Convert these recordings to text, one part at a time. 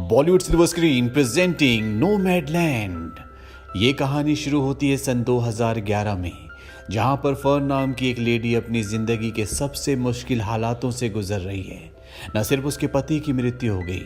Bollywood silver screen presenting Nomadland. ये कहानी शुरू होती है सन 2011 में, जहां पर फर्न नाम की एक लेडी अपनी जिंदगी के सबसे मुश्किल हालातों से गुजर रही है। न सिर्फ उसके पति की मृत्यु हो गई,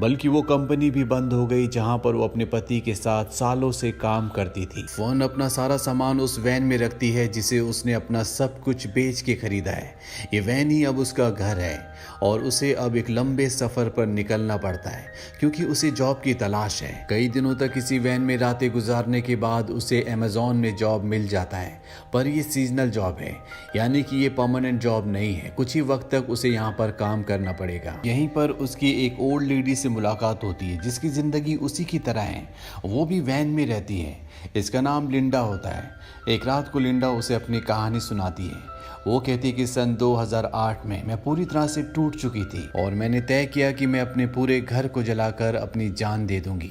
बल्कि वो कंपनी भी बंद हो गई जहां पर वो अपने पति के साथ सालों से काम करती थी। फर्न अपना सारा सामान उस वैन में रखती है जिसे उसने अपना सब कुछ बेच के खरीदा है। ये वैन ही अब उसका घर है और उसे अब एक लंबे सफर पर निकलना पड़ता है क्योंकि उसे जॉब की तलाश है। कई दिनों तक इसी वैन में रातें गुजारने के बाद उसे अमेज़न में जॉब मिल जाता है, पर ये सीजनल जॉब है, यानी कि ये परमानेंट जॉब नहीं है। कुछ ही वक्त तक उसे यहाँ पर काम करना पड़ेगा। यहीं पर उसकी एक ओल्ड लेडी से मुलाकात होती है जिसकी जिंदगी उसी की तरह है। वो भी वैन में रहती है। इसका नाम लिंडा होता है। एक रात को लिंडा उसे अपनी कहानी सुनाती है। वो कहती कि सन 2008 में मैं पूरी तरह से टूट चुकी थी और मैंने तय किया कि मैं अपने पूरे घर को जलाकर अपनी जान दे दूंगी।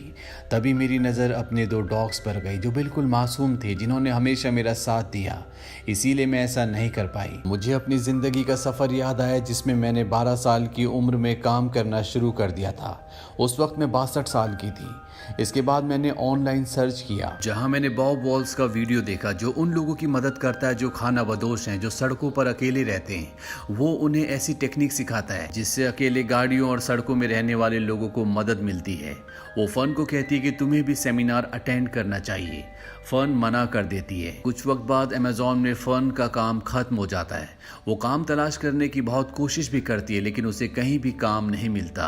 तभी मेरी नज़र अपने 2 डॉग्स पर गई जो बिल्कुल मासूम थे, जिन्होंने हमेशा मेरा साथ दिया। इसीलिए मैं ऐसा नहीं कर पाई। मुझे अपनी ज़िंदगी का सफ़र याद आया जिसमें मैंने 12 साल की उम्र में काम करना शुरू कर दिया था। उस वक्त मैं 62 साल की थी। इसके बाद मैंने ऑनलाइन सर्च किया, जहां मैंने बॉब वॉल्स का वीडियो देखा जो उन लोगों की मदद करता है जो खाना बदोश हैं, जो सड़कों पर अकेले रहते हैं। वो उन्हें ऐसी टेक्निक सिखाता है जिससे अकेले गाड़ियों और सड़कों में रहने वाले लोगों को मदद मिलती है। वो फर्न को कहती है कि तुम्हें भी सेमिनार अटेंड करना चाहिए। फर्न मना कर देती है। कुछ वक्त बाद अमेज़न में फर्न का काम खत्म हो जाता है। वो काम तलाश करने की बहुत कोशिश भी करती है, लेकिन उसे कहीं भी काम नहीं मिलता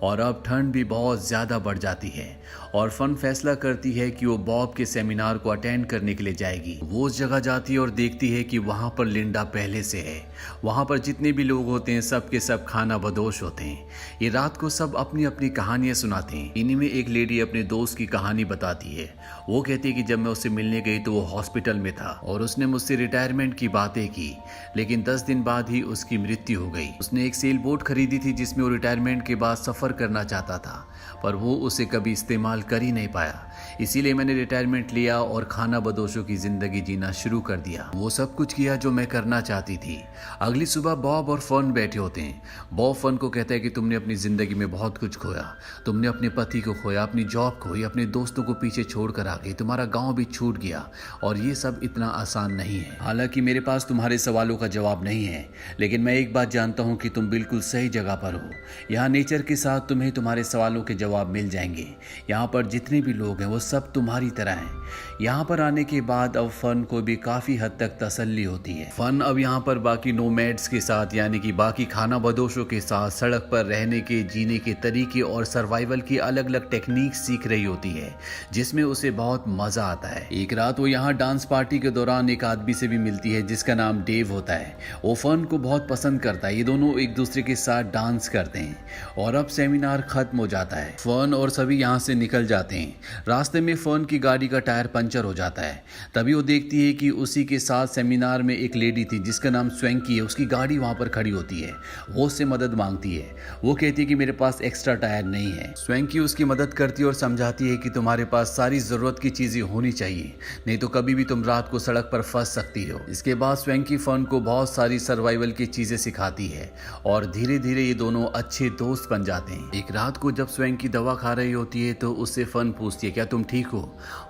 और अब ठंड भी बहुत ज़्यादा बढ़ जाती है और फर्न फैसला करती है कि वो बॉब के सेमिनार को अटेंड करने के लिए जाएगी। वो उस जगह जाती है और देखती है कि वहाँ पर लिंडा पहले से है। वहाँ पर जितने भी लोग होते हैं सब के सब खाना बदोश होते हैं। ये रात को सब अपनी अपनी कहानियाँ सुनाते हैं। इन्हीं में एक लेडी अपने दोस्त की कहानी बताती है। वो कहती है कि जब मैं उससे मिलने गई तो वो हॉस्पिटल में था और उसने मुझसे रिटायरमेंट की बातें की, लेकिन 10 दिन बाद ही उसकी मृत्यु हो गई। उसने एक सेल बोट खरीदी थी जिसमें वो रिटायरमेंट के बाद सफ़र करना चाहता था, पर वो उसे कभी इस्तेमाल कर ही नहीं पाया। इसीलिए मैंने रिटायरमेंट लिया और खाना बदोशों की जिंदगी जीना शुरू कर दिया। वो सब कुछ किया जो मैं करना चाहती थी। अगली सुबह बॉब और फर्न बैठे होते हैं। बॉब फर्न को कहता है कि तुमने अपनी जिंदगी में बहुत कुछ खोया। तुमने अपने पति को खोया, अपनी जॉब खोई, अपने दोस्तों को पीछे छोड़कर आ गई, तुम्हारा गाँव भी छूट गया और ये सब इतना आसान नहीं है। हालांकि मेरे पास तुम्हारे सवालों का जवाब नहीं है, लेकिन मैं एक बात जानता हूँ कि तुम बिल्कुल सही जगह पर हो। यहाँ नेचर के साथ तुम्हें तुम्हारे सवालों के जवाब मिल जाएंगे। यहाँ पर जितने भी लोग हैं वो सब तुम्हारी तरह हैं। यहाँ पर आने के बाद अब फर्न को भी काफ़ी हद तक तसल्ली होती है। फर्न अब यहाँ पर बाकी नोमैड्स के साथ, यानी कि बाकी खाना बदोशों के साथ सड़क पर रहने के, जीने के तरीके और सर्वाइवल की अलग अलग टेक्निक सीख रही होती है, जिसमें उसे बहुत मज़ा आता है। एक रात वो यहाँ डांस पार्टी के दौरान एक आदमी से भी मिलती है जिसका नाम डेव होता है। वो फर्न को बहुत पसंद करता है। ये दोनों एक दूसरे के साथ डांस करते हैं और अब सेमिनार खत्म हो जाता है। फर्न और सभी यहाँ से निकल जाते हैं। रास्ते में फर्न की गाड़ी का टायर पंचर हो जाता है। तभी वो देखती है कि उसी के साथ सेमिनार में एक लेडी थी जिसका नाम स्वैंकी है। उसकी गाड़ी वहाँ पर खड़ी होती है। वो उससे मदद मांगती है। वो कहती है कि मेरे पास एक्स्ट्रा टायर नहीं है। स्वैंकी उसकी मदद करती है और समझाती है कि तुम्हारे पास सारी ज़रूरत की चीज़ें होनी चाहिए, नहीं तो कभी भी तुम रात को सड़क पर फंस सकती हो। इसके बाद स्वैंकी फर्न को बहुत सारी सर्वाइवल की चीज़ें सिखाती है और धीरे धीरे ये दोनों अच्छे दोस्त बन जाते हैं। एक रात को जब स्वैंकी दवा खा रही होती है तो उससे फर्न पूछती है, क्या तुम ठीक हो?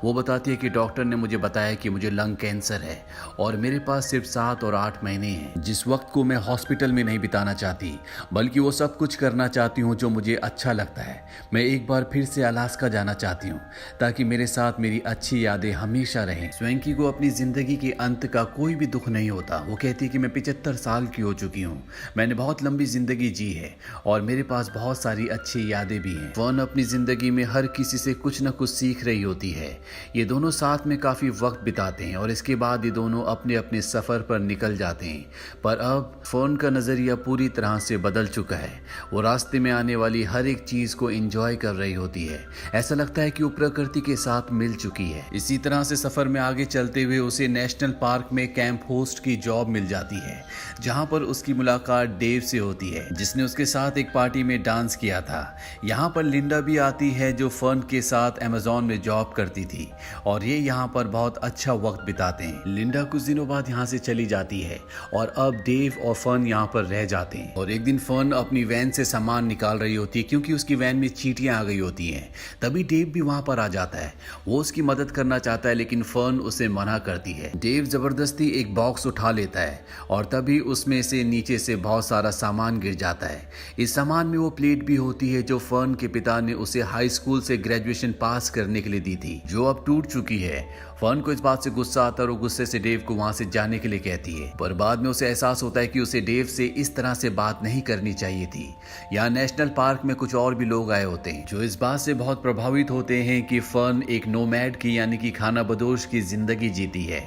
वो बताती है कि डॉक्टर ने मुझे बताया कि मुझे लंग कैंसर है और मेरे पास सिर्फ 7 और 8 महीने हैं, जिस वक्त को मैं हॉस्पिटल में नहीं बिताना चाहती, बल्कि वो सब कुछ करना चाहती हूँ जो मुझे अच्छा लगता है। मैं एक बार फिर से अलास्का जाना चाहती हूँ ताकि मेरे साथ मेरी अच्छी यादें हमेशा रहें। स्वैंकी को अपनी जिंदगी के अंत का कोई भी दुख नहीं होता। वो कहती है कि मैं 75 साल की हो चुकी हूँ, मैंने बहुत लंबी जिंदगी जी है और मेरे पास बहुत सारी अच्छी यादें भी हैं। फर्न अपनी जिंदगी में हर किसी से कुछ न कुछ सीख रही होती है। ये दोनों साथ में काफ़ी वक्त बिताते हैं और इसके बाद ये दोनों अपने अपने सफ़र पर निकल जाते हैं। पर अब फर्न का नज़रिया पूरी तरह से बदल चुका है। वो रास्ते में आने वाली हर एक चीज़ को एंजॉय कर रही होती है। ऐसा लगता है कि वो प्रकृति के साथ मिल चुकी है। इसी तरह से सफ़र में आगे चलते हुए उसे नेशनल पार्क में कैंप होस्ट की जॉब मिल जाती है, जहाँ पर उसकी मुलाकात डेव से होती है, जिसने उसके साथ एक पार्टी में डांस किया था। यहाँ पर लिंडा भी आती है जो फर्न के साथ अमेजोन में जॉब करती थी और ये यहाँ पर बहुत अच्छा वक्त बिताते हैं। लिंडा कुछ दिनों बाद यहाँ से चली जाती है और अब डेव और फर्न यहाँ पर रह जाते हैं। और एक दिन फर्न अपनी वैन से सामान निकाल रही होती है क्योंकि उसकी वैन में चींटियां आ गई होती हैं। तभी डेव भी वहाँ पर आ जाता है। वो उसकी मदद करना चाहता है लेकिन फर्न उसे मना करती है। डेव जबरदस्ती एक बॉक्स उठा लेता है और तभी उसमें से नीचे से बहुत सारा सामान गिर जाता है। इस सामान में वो प्लेट भी होती है जो फर्न के पिता ने उसे हाई स्कूल से ग्रेजुएशन पास करने के लिए दी थी, जो अब टूट चुकी है। फर्न को इस बात से गुस्सा आता है और गुस्से से डेव को वहां से जाने के लिए कहती है, पर बाद में उसे एहसास होता है कि उसे डेव से इस तरह से बात नहीं करनी चाहिए थी। यहाँ नेशनल पार्क में कुछ और भी लोग आए होते हैं जो इस बात से बहुत प्रभावित होते हैं कि फर्न एक नोमैड की यानी कि खाना बदोश की जिंदगी जीती है।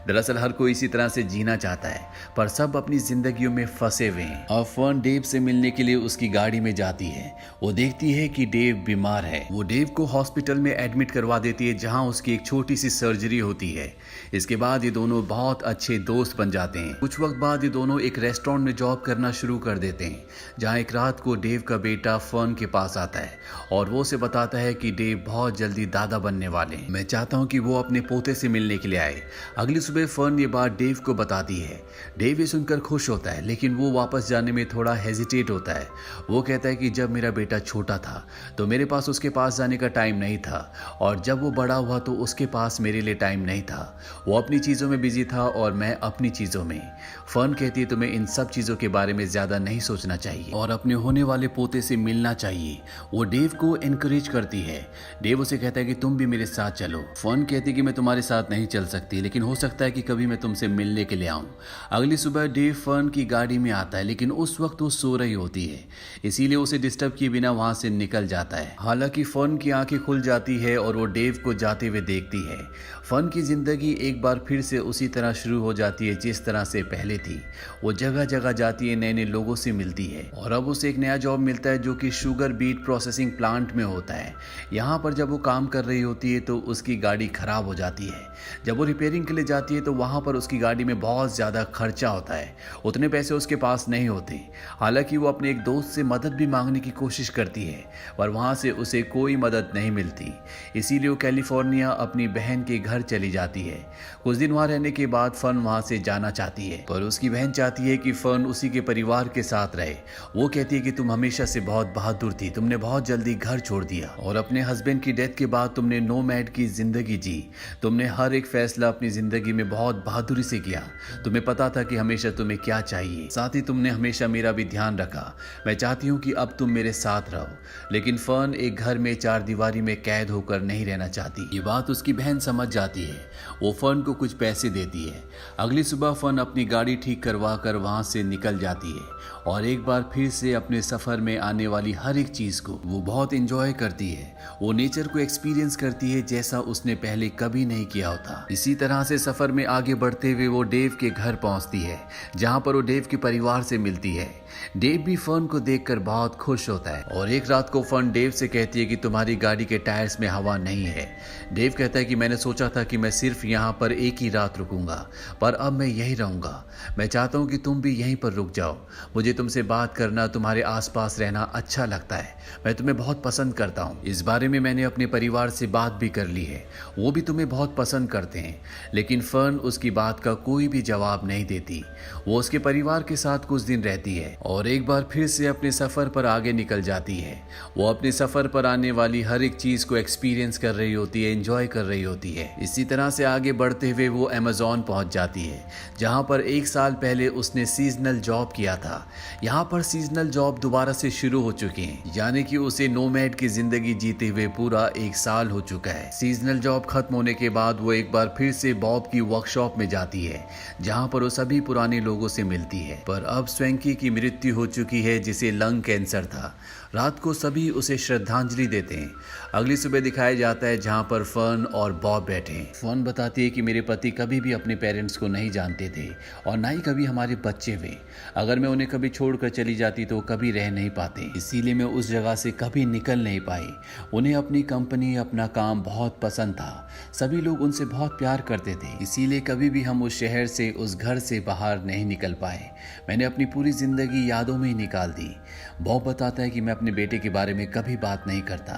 दरअसल हर कोई इसी तरह से जीना चाहता है पर सब अपनी जिंदगियों में फंसे हुए हैं। और फर्न डेव से मिलने के लिए उसकी गाड़ी में जाती है। वो देखती है कि डेव बीमार है। वो डेव को हॉस्पिटल में एडमिट करवा देती है जहाँ उसकी एक छोटी सी सर्जरी होती है। इसके बाद ये दोनों बहुत अच्छे दोस्त बन जाते हैं। कुछ वक्त बाद ये दोनों एक रेस्टोरेंट में जॉब करना शुरू कर देते हैं जहाँ एक रात को डेव का बेटा फर्न के पास आता है और वो उसे बताता है कि डेव बहुत जल्दी दादा बनने वाले हैं। मैं चाहता हूँ कि वो अपने पोते से मिलने के लिए आए। अगली सुबह फर्न ये बात डेव को बताती है। डेव ये सुनकर खुश होता है लेकिन वो वापस जाने में थोड़ा हेजिटेट होता है। वो कहता है कि जब मेरा बेटा छोटा था तो मेरे पास उसके पास जाने का टाइम नहीं था और जब वो बड़ा हुआ तो उसके पास मेरे लिए टाइम नहीं था। वो अपनी चीज़ों में बिजी था और मैं अपनी चीज़ों में। फर्न कहती है तुम्हें इन सब चीज़ों के बारे में ज़्यादा नहीं सोचना चाहिए और अपने होने वाले पोते से मिलना चाहिए। वो डेव को एनकरेज करती है। डेव उसे कहता है कि तुम भी मेरे साथ चलो। फर्न कहती है कि मैं तुम्हारे साथ नहीं चल सकती लेकिन हो सकता है कि कभी मैं तुमसे मिलने के लिए आऊँ। अगली सुबह डेव फर्न की गाड़ी में आता है लेकिन उस वक्त वो सो रही होती है, इसीलिए उसे डिस्टर्ब किए बिना वहां से निकल जाता है। हालांकि फर्न की आंखें खुल जाती है और वो डेव को जाते हुए देखती है। फर्न की जिंदगी एक बार फिर से उसी तरह शुरू हो जाती है जिस तरह से पहले थी। वो जगह जगह जाती है, नए नए लोगों से मिलती है और अब उसे एक नया जॉब मिलता है जो कि शुगर बीट प्रोसेसिंग प्लांट में होता है। यहाँ पर जब वो काम कर रही होती है तो उसकी गाड़ी खराब हो जाती है। जब वो रिपेयरिंग के लिए जाती है तो वहाँ पर उसकी गाड़ी में बहुत ज़्यादा खर्चा होता है। उतने पैसे उसके पास नहीं होते। हालांकि वो अपने एक दोस्त से मदद भी मांगने की कोशिश करती है पर वहाँ से उसे कोई मदद नहीं मिलती। इसीलिए वो कैलिफोर्निया अपनी बहन के घर चली जाती है। कुछ दिन वहाँ रहने के बाद फर्न वहाँ से जाना चाहती है पर उसकी बहन चाहती है कि फर्न उसी के परिवार के साथ रहे। वो कहती है कि तुम हमेशा से बहुत बहादुर थी, तुमने बहुत जल्दी घर छोड़ दिया और अपने हस्बैंड की डेथ के बाद तुमने नोमैड की जिंदगी जी। तुमने हर एक फैसला अपनी जिंदगी में बहुत बहादुरी से किया। तुम्हें पता था कि हमेशा तुम्हें क्या चाहिए, साथ ही तुमने हमेशा मेरा भी ध्यान रखा। मैं चाहती हूँ कि अब तुम मेरे साथ रहो। लेकिन फर्न एक घर में चार दीवारी में कैद होकर नहीं रहना चाहती। ये बात उसकी बहन समझ जाती है। वो फर्न को कुछ पैसे देती है। अगली सुबह फर्न अपनी गाड़ी ठीक करवा कर वहां से निकल जाती है और एक बार फिर से अपने सफर में आने वाली हर एक चीज को वो बहुत एंजॉय करती है। वो नेचर को एक्सपीरियंस करती है जैसा उसने पहले कभी नहीं किया होता। इसी तरह से सफर में आगे बढ़ते हुए वो डेव के घर पहुंचती है जहां पर वो डेव के परिवार से मिलती है। डेव भी फर्न को देखकर बहुत खुश होता है और एक रात को फर्न डेव से कहती है कि तुम्हारी गाड़ी के टायर्स में हवा नहीं है। डेव कहता है कि मैंने सोचा था कि मैं सिर्फ यहाँ पर एक ही रात रुकूंगा पर अब मैं यहीं रहूंगा। मैं चाहता हूँ कि तुम भी यहीं पर रुक जाओ। मुझे तुमसे बात करना, तुम्हारे आसपास रहना अच्छा लगता है। मैं तुम्हें बहुत पसंद करता हूँ। इस बारे में मैंने अपने परिवार से बात भी कर ली है, वो भी तुम्हें बहुत पसंद करते हैं। लेकिन फर्न उसकी बात का कोई भी जवाब नहीं देती। वो उसके परिवार के साथ कुछ दिन रहती है और एक बार फिर से अपने सफर पर आगे निकल जाती है। वो अपने सफर पर आने वाली हर एक चीज को एक्सपीरियंस कर रही होती है, एंजॉय कर रही होती है। इसी तरह से आगे बढ़ते हुए वो अमेज़न पहुंच जाती है जहां पर एक साल पहले उसने सीजनल जॉब किया था। यहाँ पर सीजनल जॉब दोबारा से शुरू हो चुकी है, यानी कि उसे नोमैड की जिंदगी जीते हुए पूरा एक साल हो चुका है। सीजनल जॉब खत्म होने के बाद वो एक बार फिर से बॉब की वर्कशॉप में जाती है जहां पर वो सभी पुराने लोगों से मिलती है। पर अब स्वैंकी की मृत्यु हो चुकी है जिसे लंग कैंसर था। रात को सभी उसे श्रद्धांजलि देते हैं। अगली सुबह दिखाया जाता है जहां पर फर्न और बॉब बैठे हैं। फर्न बताती है कि मेरे पति कभी भी अपने पेरेंट्स को नहीं जानते थे और ना ही कभी हमारे बच्चे हुए। अगर मैं उन्हें कभी छोड़कर चली जाती तो कभी रह नहीं पाते, इसीलिए मैं उस जगह से कभी निकल नहीं पाई। उन्हें अपनी कंपनी, अपना काम बहुत पसंद था। सभी लोग उनसे बहुत प्यार करते थे, इसीलिए कभी भी हम उस शहर से, उस घर से बाहर नहीं निकल पाए। मैंने अपनी पूरी जिंदगी यादों में ही निकाल दी। बॉब बताता है कि मैं अपने बेटे के बारे में कभी बात नहीं करता।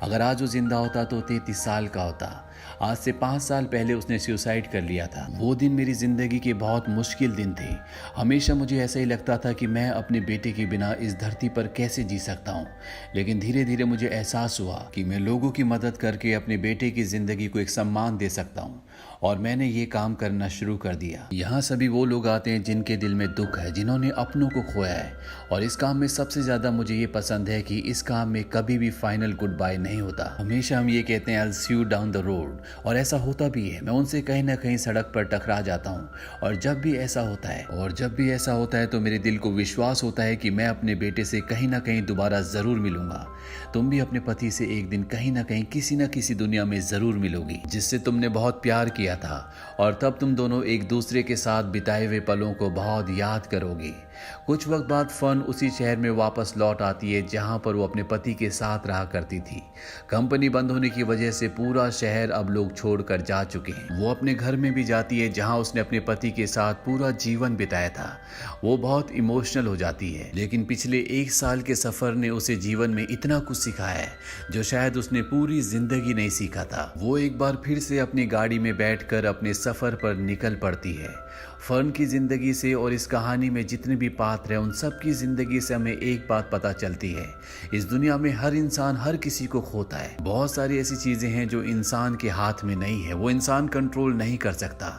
अगर आज वो जिंदा होता तो 33 साल का होता। आज से 5 साल पहले उसने सुसाइड कर लिया था। वो दिन मेरी जिंदगी के बहुत मुश्किल दिन थे। हमेशा मुझे ऐसा ही लगता था कि मैं अपने बेटे के बिना इस धरती पर कैसे जी सकता हूँ। लेकिन धीरे धीरे मुझे एहसास हुआ कि मैं लोगों की मदद करके अपने बेटे की जिंदगी को एक सम्मान दे सकता हूँ, और मैंने ये काम करना शुरू कर दिया। यहाँ सभी वो लोग आते हैं जिनके दिल में दुख है, जिन्होंने अपनों को खोया है। और इस काम में सबसे ज्यादा मुझे ये पसंद है कि इस काम में कभी भी फाइनल गुड बाय नहीं होता। हमेशा हम ये कहते हैं, I'll see you down the road, और ऐसा होता भी है। मैं उनसे कहीं ना कहीं सड़क पर टकरा जाता हूँ, और जब भी ऐसा होता है तो मेरे दिल को विश्वास होता है कि मैं अपने बेटे से कहीं ना कहीं दोबारा जरूर मिलूंगा। तुम भी अपने पति से एक दिन कहीं ना कहीं किसी न किसी दुनिया में जरूर मिलोगी, जिससे तुमने बहुत प्यार किया था, और तब तुम दोनों एक दूसरे के साथ बिताए हुए पलों को बहुत याद करोगे। कुछ वक्त बाद फन उसी शहर में वापस लौट आती है जहां पर वो अपने पति के साथ रहा करती थी। कंपनी बंद होने की वजह से पूरा शहर अब लोग छोड़कर जा चुके हैं। वो अपने घर में भी जाती है जहां उसने अपने पति के साथ पूरा जीवन बिताया था। वो बहुत इमोशनल हो जाती है, लेकिन पिछले 1 साल के सफर ने उसे जीवन में इतना कुछ सिखाया है जो शायद उसने पूरी जिंदगी नहीं सीखा था। वो एक बार फिर से अपनी गाड़ी में बैठकर अपने सफर पर निकल पड़ती है। फर्न की जिंदगी से और इस कहानी में जितने भी पात्र हैं, उन सब की जिंदगी से हमें एक बात पता चलती है, इस दुनिया में हर इंसान हर किसी को खोता है। बहुत सारी ऐसी चीजें हैं जो इंसान के हाथ में नहीं है, वो इंसान कंट्रोल नहीं कर सकता।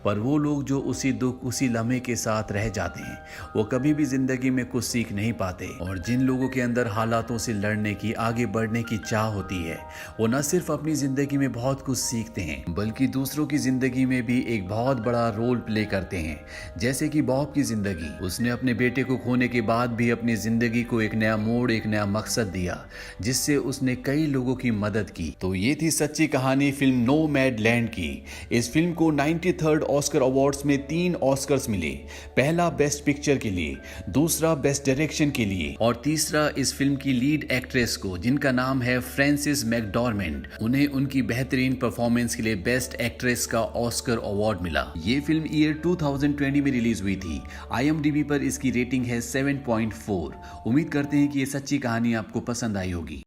पर वो लोग जो उसी दुख उसी लम्हे के साथ रह जाते हैं, वो कभी भी जिंदगी में कुछ सीख नहीं पाते। और जिन लोगों के अंदर हालातों से लड़ने की, आगे बढ़ने की चाह होती है, वो न सिर्फ अपनी जिंदगी में बहुत कुछ सीखते हैं, बल्कि दूसरों की जिंदगी में भी एक बहुत बड़ा रोल प्ले करते हैं। जैसे कि बॉब की जिंदगी, उसने अपने बेटे को खोने के बाद भी अपनी जिंदगी को एक नया मोड़, एक नया मकसद दिया, जिससे उसने कई लोगों की मदद की। तो ये थी सच्ची कहानी फिल्म नोमैडलैंड की। इस फिल्म को 93rd ऑस्कर अवार्ड्स में 3 ऑस्कर्स मिले। पहला बेस्ट पिक्चर के लिए, दूसरा बेस्ट डायरेक्शन के लिए, और तीसरा इस फिल्म की लीड एक्ट्रेस को, जिनका नाम है फ्रांसिस मैकडॉर्मेंट, उन्हें उनकी बेहतरीन परफॉर्मेंस के लिए बेस्ट एक्ट्रेस का ऑस्कर अवार्ड मिला। ये फिल्म ईयर 2020 में रिलीज हुई थी। IMDb पर इसकी रेटिंग है 7.4। उम्मीद करते हैं कि ये सच्ची कहानी आपको पसंद आई होगी।